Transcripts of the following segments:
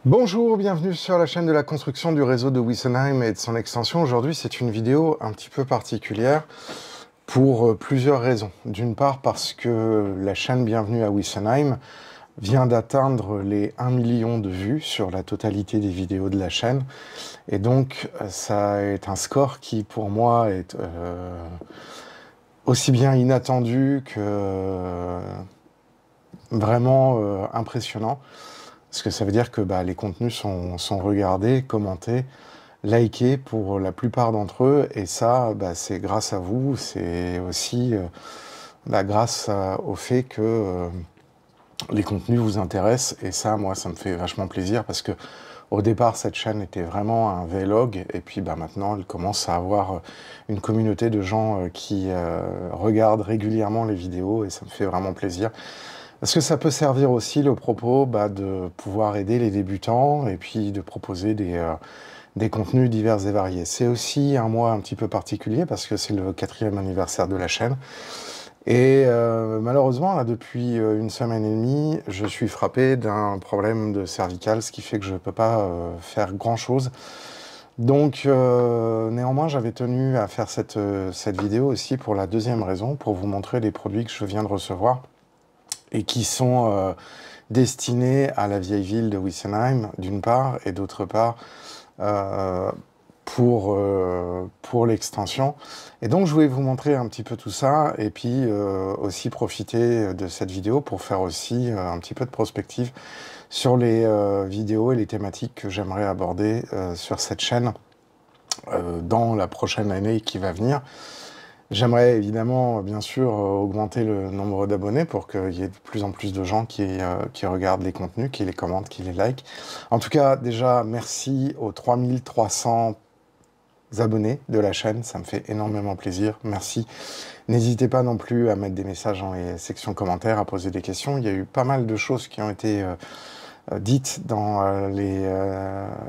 Bonjour, bienvenue sur la chaîne de la construction du réseau de Wiesenheim et de son extension. Aujourd'hui, c'est une vidéo un petit peu particulière pour plusieurs raisons. D'une part, parce que la chaîne Bienvenue à Wiesenheim vient d'atteindre les 1 million de vues sur la totalité des vidéos de la chaîne. Et donc, ça est un score qui, pour moi, est aussi bien inattendu que vraiment impressionnant. Parce que ça veut dire que les contenus sont regardés, commentés, likés pour la plupart d'entre eux. Et ça, c'est grâce à vous. C'est aussi grâce au fait que les contenus vous intéressent. Et ça, moi, ça me fait vachement plaisir parce que au départ, cette chaîne était vraiment un vlog. Et puis maintenant, elle commence à avoir une communauté de gens qui regardent régulièrement les vidéos. Et ça me fait vraiment plaisir. Parce que ça peut servir aussi le propos de pouvoir aider les débutants et puis de proposer des contenus divers et variés. C'est aussi un mois un petit peu particulier parce que c'est le 4e anniversaire de la chaîne. Et malheureusement, là, depuis une semaine et demie, je suis frappé d'un problème de cervicale, ce qui fait que je ne peux pas faire grand-chose. Donc, néanmoins, j'avais tenu à faire cette vidéo aussi pour la deuxième raison, pour vous montrer les produits que je viens de recevoir et qui sont destinés à la vieille ville de Wiesenheim, d'une part, et d'autre part, pour l'extension. Et donc, je voulais vous montrer un petit peu tout ça, et puis aussi profiter de cette vidéo pour faire aussi un petit peu de prospective sur les vidéos et les thématiques que j'aimerais aborder sur cette chaîne dans la prochaine année qui va venir. J'aimerais évidemment, bien sûr, augmenter le nombre d'abonnés pour qu'il y ait de plus en plus de gens qui regardent les contenus, qui les commentent, qui les likent. En tout cas, déjà, merci aux 3300 abonnés de la chaîne, ça me fait énormément plaisir, merci. N'hésitez pas non plus à mettre des messages dans les sections commentaires, à poser des questions. Il y a eu pas mal de choses qui ont été dites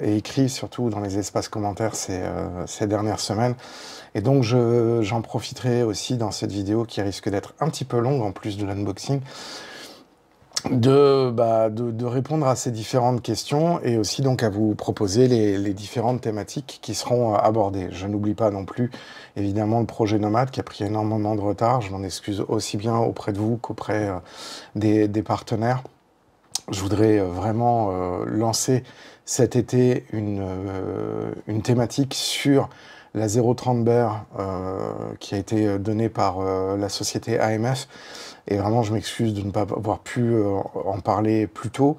et écrites surtout dans les espaces commentaires ces dernières semaines. Et donc j'en profiterai aussi dans cette vidéo qui risque d'être un petit peu longue en plus de l'unboxing, de répondre à ces différentes questions et aussi donc à vous proposer les différentes thématiques qui seront abordées. Je n'oublie pas non plus évidemment le projet Nomade qui a pris énormément de retard. Je m'en excuse aussi bien auprès de vous qu'auprès des partenaires. Je voudrais vraiment lancer cet été une thématique sur la 030 Bear qui a été donnée par la société AMF. Et vraiment, je m'excuse de ne pas avoir pu en parler plus tôt.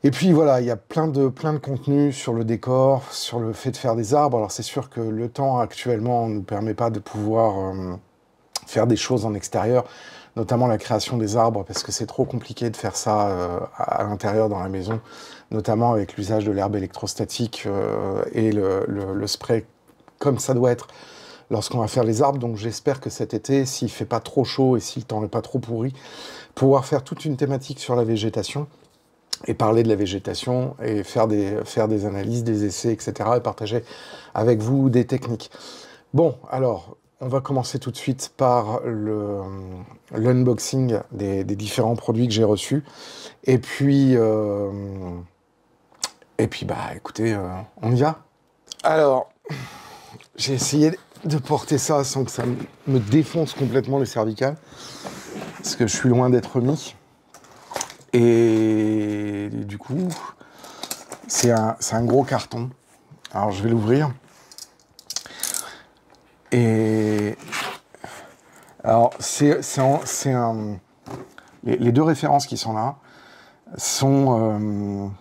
Et puis voilà, il y a plein de contenus sur le décor, sur le fait de faire des arbres. Alors c'est sûr que le temps actuellement ne nous permet pas de pouvoir faire des choses en extérieur, notamment la création des arbres, parce que c'est trop compliqué de faire ça à l'intérieur dans la maison, notamment avec l'usage de l'herbe électrostatique et le spray comme ça doit être lorsqu'on va faire les arbres. Donc j'espère que cet été, s'il fait pas trop chaud et si le temps n'est pas trop pourri, pouvoir faire toute une thématique sur la végétation et parler de la végétation et faire des analyses, des essais, etc. et partager avec vous des techniques. Bon, alors, on va commencer tout de suite par l'unboxing des différents produits que j'ai reçus. Et puis écoutez, on y va. Alors, j'ai essayé de porter ça sans que ça me défonce complètement les cervicales, parce que je suis loin d'être mis. Et du coup, c'est un gros carton. Alors, je vais l'ouvrir. Et alors, les deux références qui sont là sont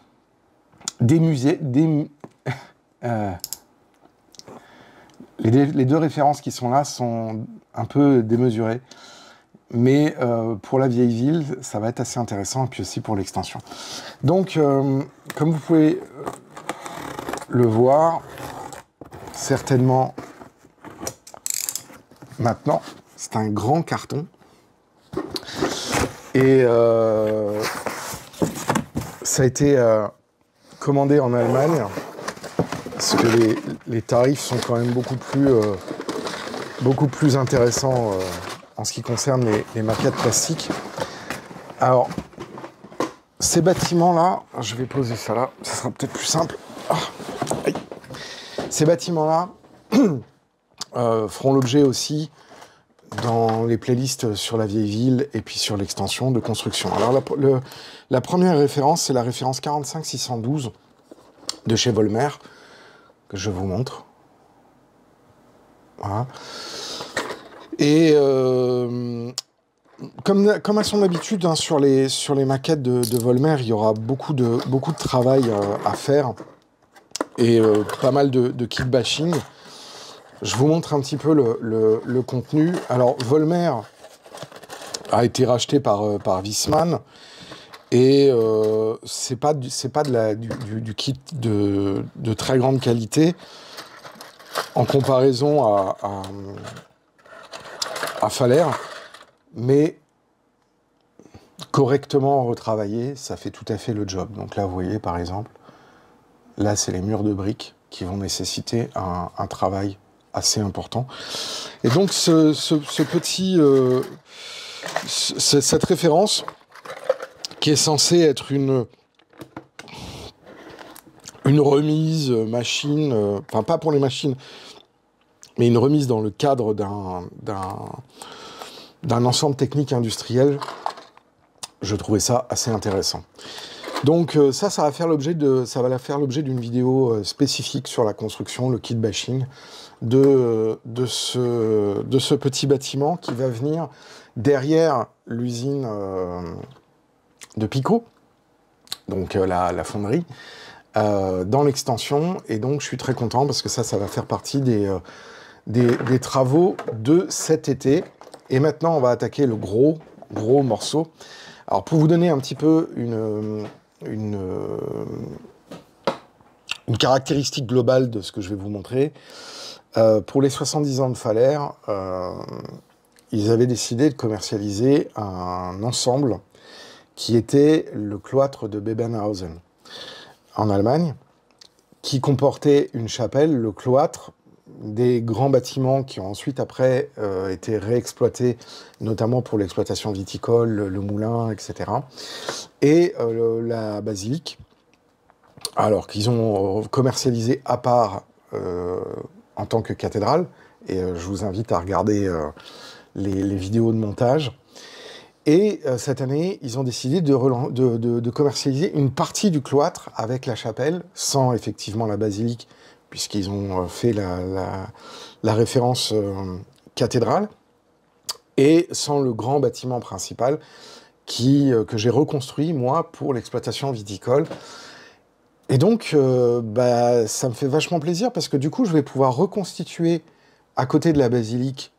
des musées. Les deux références qui sont là sont un peu démesurées, mais pour la vieille ville, ça va être assez intéressant, et puis aussi pour l'extension. Donc, comme vous pouvez le voir, certainement maintenant, c'est un grand carton. Et ça a été commandé en Allemagne, parce que les tarifs sont quand même beaucoup plus intéressants en ce qui concerne les maquettes plastiques. Alors, ces bâtiments-là, je vais poser ça là, ça sera peut-être plus simple. Ah, aïe. Ces bâtiments-là feront l'objet aussi dans les playlists sur la vieille ville et puis sur l'extension de construction. Alors la première référence, c'est la référence 45612 de chez Volmer, que je vous montre. Voilà. Et comme à son habitude, hein, sur les maquettes de Volmer, il y aura beaucoup de travail à faire et pas mal de kit bashing. Je vous montre un petit peu le contenu. Alors, Volmer a été racheté par Viessmann et c'est pas du kit de très grande qualité en comparaison à Faller, mais correctement retravaillé, ça fait tout à fait le job. Donc là, vous voyez, par exemple, là, c'est les murs de briques qui vont nécessiter un travail assez important. Et donc, cette référence, qui est censée être une remise machine, enfin, pas pour les machines, mais une remise dans le cadre d'un ensemble technique industriel, je trouvais ça assez intéressant. Donc ça va faire l'objet d'une vidéo spécifique sur la construction, le kit bashing de ce petit bâtiment qui va venir derrière l'usine de Picot, donc la fonderie, dans l'extension. Et donc je suis très content parce que ça va faire partie des travaux de cet été. Et maintenant, on va attaquer le gros morceau. Alors, pour vous donner un petit peu une caractéristique globale de ce que je vais vous montrer, pour les 70 ans de Faller, ils avaient décidé de commercialiser un ensemble qui était le cloître de Bebenhausen, en Allemagne, qui comportait une chapelle, le cloître, des grands bâtiments qui ont ensuite après été réexploités, notamment pour l'exploitation viticole, le moulin, etc. Et la basilique, alors qu'ils ont commercialisé à part en tant que cathédrale, et je vous invite à regarder les vidéos de montage. Et cette année, ils ont décidé de commercialiser une partie du cloître avec la chapelle, sans effectivement la basilique, puisqu'ils ont fait la référence cathédrale, et sans le grand bâtiment principal que j'ai reconstruit, moi, pour l'exploitation viticole. Et donc, ça me fait vachement plaisir, parce que du coup, je vais pouvoir reconstituer, à côté de la basilique,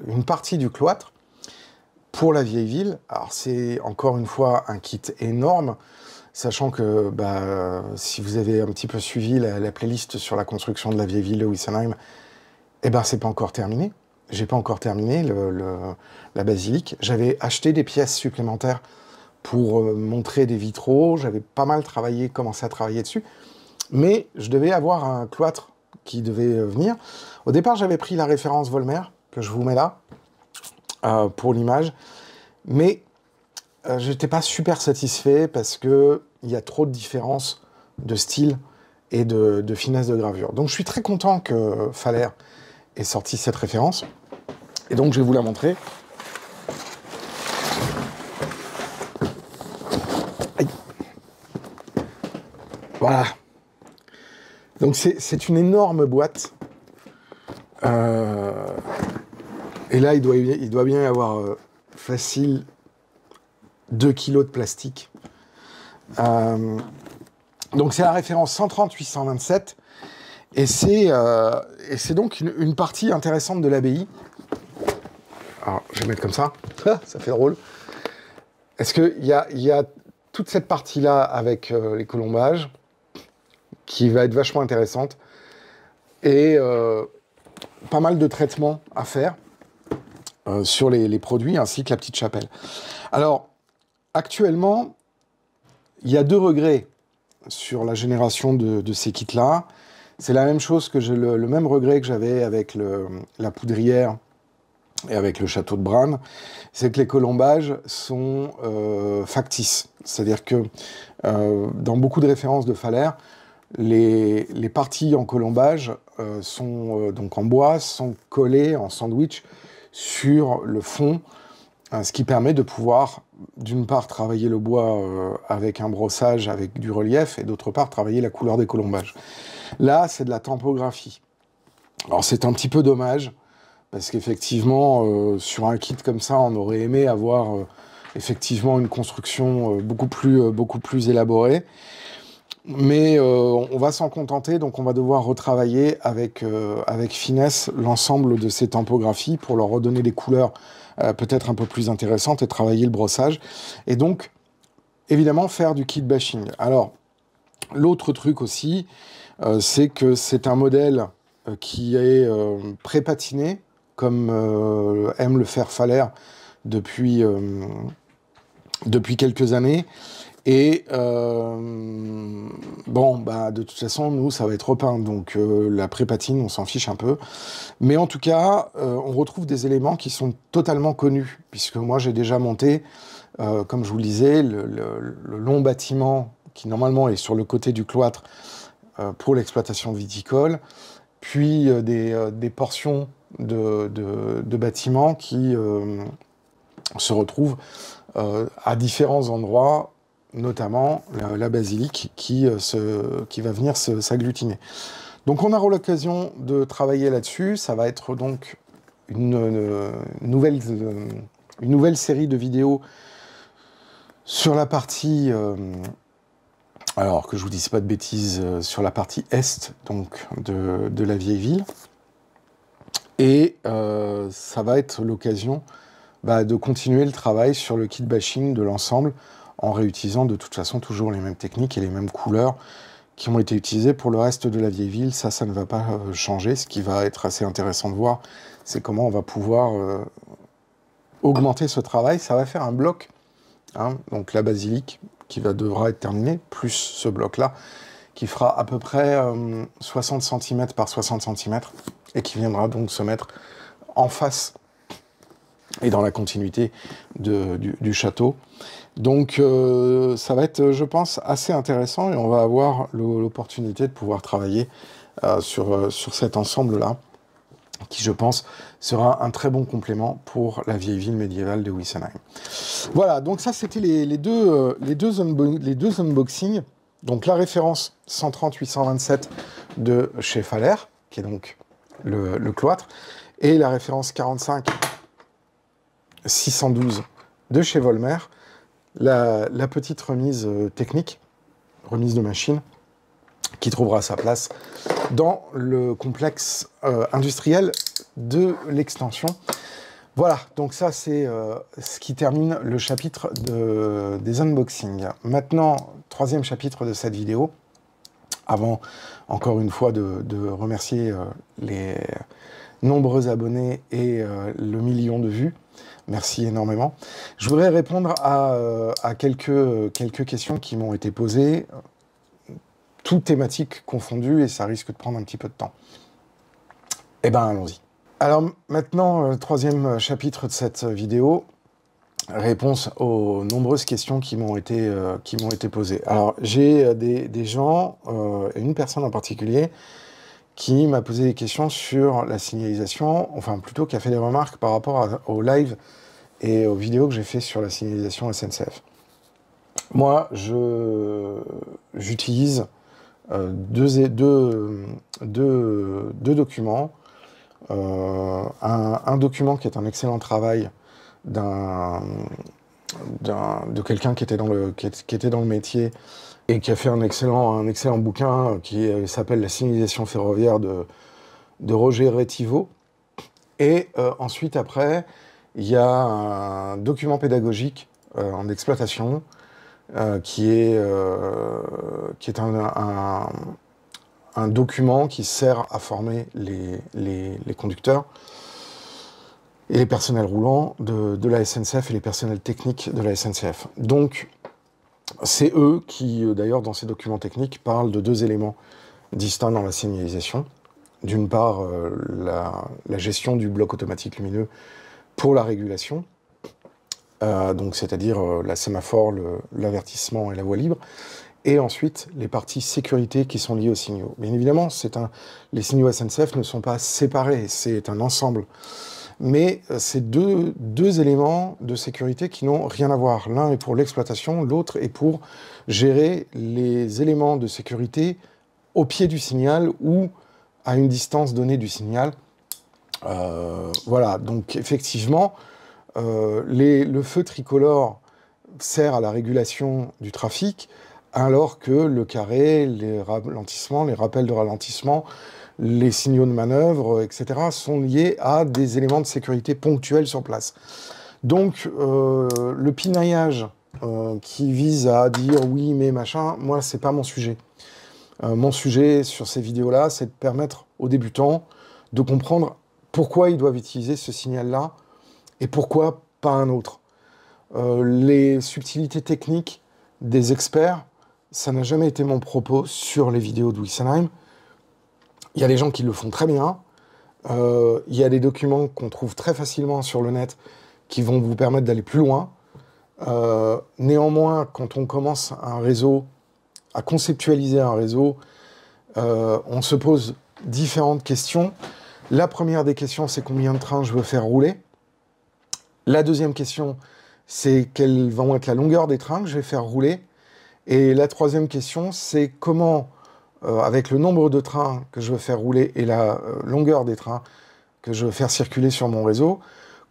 une partie du cloître, pour la vieille ville. Alors, c'est encore une fois un kit énorme, sachant que si vous avez un petit peu suivi la playlist sur la construction de la vieille ville de Wissenheim, c'est pas encore terminé. J'ai pas encore terminé la basilique. J'avais acheté des pièces supplémentaires pour montrer des vitraux. J'avais pas mal commencé à travailler dessus. Mais je devais avoir un cloître qui devait venir. Au départ, j'avais pris la référence Volmer, que je vous mets là, pour l'image. Mais j'étais pas super satisfait parce qu'il y a trop de différences de style et de finesse de gravure. Donc je suis très content que Faller ait sorti cette référence. Et donc je vais vous la montrer. Aïe. Voilà. Donc c'est une énorme boîte. Et là, il doit bien y avoir facile 2 kilos de plastique. Donc c'est la référence 130-827. Et c'est donc une partie intéressante de l'abbaye. Alors, je vais mettre comme ça. Ça fait drôle. Est-ce qu'il y a toute cette partie-là avec les colombages, qui va être vachement intéressante, et pas mal de traitements à faire sur les produits, ainsi que la petite chapelle. Alors, actuellement, il y a 2 regrets sur la génération de ces kits-là. C'est la même chose que le même regret que j'avais avec la poudrière et avec le château de Bran, c'est que les colombages sont factices. C'est-à-dire que dans beaucoup de références de Faller, les parties en colombage sont donc en bois, sont collées en sandwich sur le fond, ce qui permet de pouvoir, d'une part, travailler le bois avec un brossage, avec du relief, et d'autre part, travailler la couleur des colombages. Là, c'est de la tempographie. Alors, c'est un petit peu dommage, parce qu'effectivement, sur un kit comme ça, on aurait aimé avoir effectivement une construction beaucoup plus élaborée. Mais on va s'en contenter, donc on va devoir retravailler avec finesse l'ensemble de ces tempographies pour leur redonner des couleurs peut-être un peu plus intéressantes et travailler le brossage. Et donc, évidemment, faire du kit bashing. Alors, l'autre truc aussi, c'est que c'est un modèle qui est pré-patiné, comme aime le faire Faller depuis quelques années. Et bon, bah, de toute façon, nous, ça va être repeint, donc la pré-patine, on s'en fiche un peu. Mais en tout cas, on retrouve des éléments qui sont totalement connus, puisque moi, j'ai déjà monté, comme je vous le disais, le long bâtiment qui, normalement, est sur le côté du cloître pour l'exploitation viticole, puis des portions de bâtiments qui se retrouvent à différents endroits, notamment la basilique qui va venir s'agglutiner. Donc on aura l'occasion de travailler là-dessus. Ça va être donc une nouvelle série de vidéos sur la partie, alors que je vous dise pas de bêtises, sur la partie est donc de la vieille ville. Et ça va être l'occasion de continuer le travail sur le kit bashing de l'ensemble, en réutilisant de toute façon toujours les mêmes techniques et les mêmes couleurs qui ont été utilisées pour le reste de la vieille ville. Ça ne va pas changer. Ce qui va être assez intéressant de voir, c'est comment on va pouvoir augmenter ce travail. Ça va faire un bloc, hein, donc la basilique qui devra être terminée, plus ce bloc-là, qui fera à peu près 60 cm par 60 cm, et qui viendra donc se mettre en face et dans la continuité du château. Donc ça va être, je pense, assez intéressant, et on va avoir l'opportunité de pouvoir travailler sur cet ensemble-là, qui, je pense, sera un très bon complément pour la vieille ville médiévale de Wissenheim. Voilà, donc ça, c'était les deux unboxings. Donc la référence 130-827 de chez Faller, qui est donc le cloître, et la référence 45-612 de chez Volmer, la petite remise technique, remise de machine, qui trouvera sa place dans le complexe industriel de l'extension. Voilà, donc ça c'est ce qui termine le chapitre des unboxings. Maintenant, troisième chapitre de cette vidéo, avant encore une fois de remercier les nombreux abonnés et le million de vues. Merci énormément. Je voudrais répondre à quelques questions qui m'ont été posées, toutes thématiques confondues, et ça risque de prendre un petit peu de temps. Eh ben, allons-y. Alors maintenant, le troisième chapitre de cette vidéo, réponse aux nombreuses questions qui m'ont été posées. Alors, j'ai des gens, une personne en particulier, qui m'a posé des questions sur la signalisation, enfin plutôt qui a fait des remarques par rapport au live et aux vidéos que j'ai fait sur la signalisation SNCF. Moi, j'utilise deux documents. Un document qui est un excellent travail de quelqu'un qui était dans le métier et qui a fait un excellent bouquin qui s'appelle La signalisation ferroviaire de Roger Rétiveau. Et ensuite, après, il y a un document pédagogique en exploitation qui est un document qui sert à former les conducteurs et les personnels roulants de la SNCF et les personnels techniques de la SNCF. Donc, c'est eux qui, d'ailleurs, dans ces documents techniques, parlent de deux éléments distincts dans la signalisation. D'une part, la gestion du bloc automatique lumineux pour la régulation, donc c'est-à-dire la sémaphore, l'avertissement et la voie libre, et ensuite les parties sécurité qui sont liées aux signaux. Bien évidemment, les signaux SNCF ne sont pas séparés, c'est un ensemble. Mais c'est deux éléments de sécurité qui n'ont rien à voir. L'un est pour l'exploitation, l'autre est pour gérer les éléments de sécurité au pied du signal ou à une distance donnée du signal. Voilà, donc effectivement, le feu tricolore sert à la régulation du trafic, alors que le carré, les ralentissements, les rappels de ralentissement, les signaux de manœuvre, etc., sont liés à des éléments de sécurité ponctuels sur place. Donc, le pinaillage qui vise à dire oui, mais machin, moi, c'est pas mon sujet. Mon sujet sur ces vidéos-là, c'est de permettre aux débutants de comprendre pourquoi ils doivent utiliser ce signal-là et pourquoi pas un autre. Les subtilités techniques des experts, ça n'a jamais été mon propos sur les vidéos de Wessenheim. Il y a des gens qui le font très bien. Il y a des documents qu'on trouve très facilement sur le net qui vont vous permettre d'aller plus loin. Néanmoins, quand on commence un réseau, à conceptualiser un réseau, on se pose différentes questions. La première des questions, c'est combien de trains je veux faire rouler. La deuxième question, c'est quelle va être la longueur des trains que je vais faire rouler. Et la troisième question, c'est comment, avec le nombre de trains que je veux faire rouler et la longueur des trains que je veux faire circuler sur mon réseau,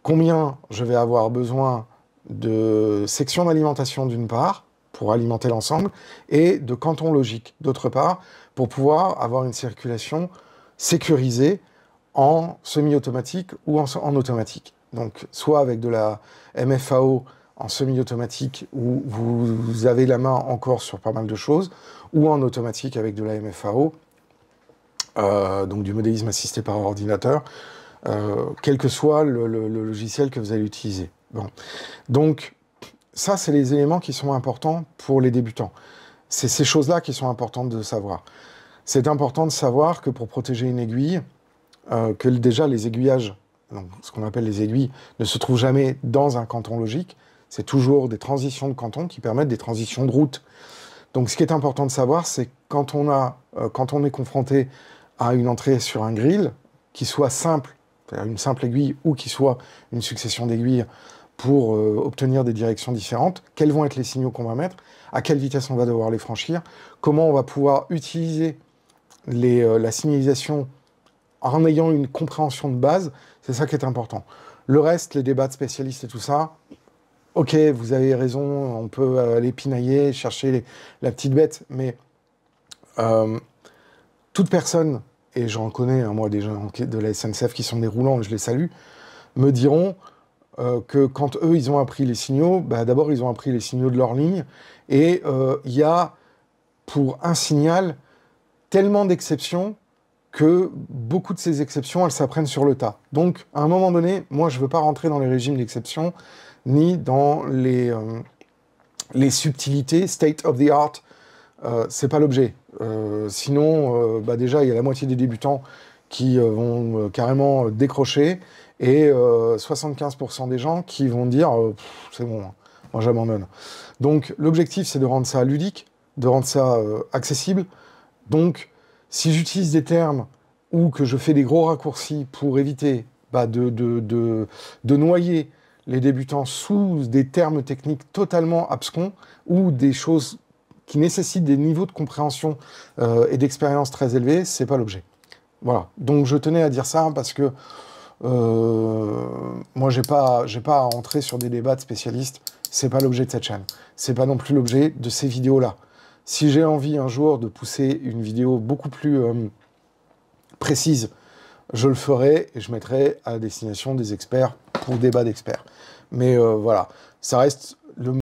combien je vais avoir besoin de sections d'alimentation d'une part, pour alimenter l'ensemble, et de cantons logiques d'autre part, pour pouvoir avoir une circulation sécurisée en semi-automatique ou en automatique. Donc, soit avec de la MFAO en semi-automatique, où vous avez la main encore sur pas mal de choses, ou en automatique avec de la MFAO, donc du modélisme assisté par ordinateur, quel que soit le logiciel que vous allez utiliser. Bon. Donc, ça, c'est les éléments qui sont importants pour les débutants. C'est ces choses-là qui sont importantes de savoir. C'est important de savoir que pour protéger une aiguille, que déjà les aiguillages, donc ce qu'on appelle les aiguilles, ne se trouvent jamais dans un canton logique. C'est toujours des transitions de canton qui permettent des transitions de route. Donc ce qui est important de savoir, c'est quand on est confronté à une entrée sur un grill, qui soit simple, c'est-à-dire une simple aiguille, ou qui soit une succession d'aiguilles pour obtenir des directions différentes, quels vont être les signaux qu'on va mettre, à quelle vitesse on va devoir les franchir, comment on va pouvoir utiliser la signalisation en ayant une compréhension de base, c'est ça qui est important. Le reste, les débats de spécialistes et tout ça, ok, vous avez raison, on peut aller pinailler, chercher la petite bête, mais toute personne, et j'en connais, hein, moi, des gens de la SNCF qui sont des roulants, et je les salue, me diront que quand eux, ils ont appris les signaux, bah, d'abord, ils ont appris les signaux de leur ligne, et il y a, pour un signal, tellement d'exceptions que beaucoup de ces exceptions, elles s'apprennent sur le tas. Donc, à un moment donné, moi, je ne veux pas rentrer dans les régimes d'exception, ni dans les subtilités, state of the art, c'est pas l'objet. Sinon, bah déjà, il y a la moitié des débutants qui vont carrément décrocher, et 75% des gens qui vont dire c'est bon, moi j'abandonne. Donc, l'objectif, c'est de rendre ça ludique, de rendre ça accessible. Donc, si j'utilise des termes ou que je fais des gros raccourcis pour éviter de noyer les débutants sous des termes techniques totalement abscons ou des choses qui nécessitent des niveaux de compréhension et d'expérience très élevés, c'est pas l'objet. Voilà. Donc je tenais à dire ça parce que moi j'ai pas à rentrer sur des débats de spécialistes. C'est pas l'objet de cette chaîne. C'est pas non plus l'objet de ces vidéos-là. Si j'ai envie un jour de pousser une vidéo beaucoup plus précise, je le ferai et je mettrai à destination des experts pour débat d'experts. Mais voilà, ça reste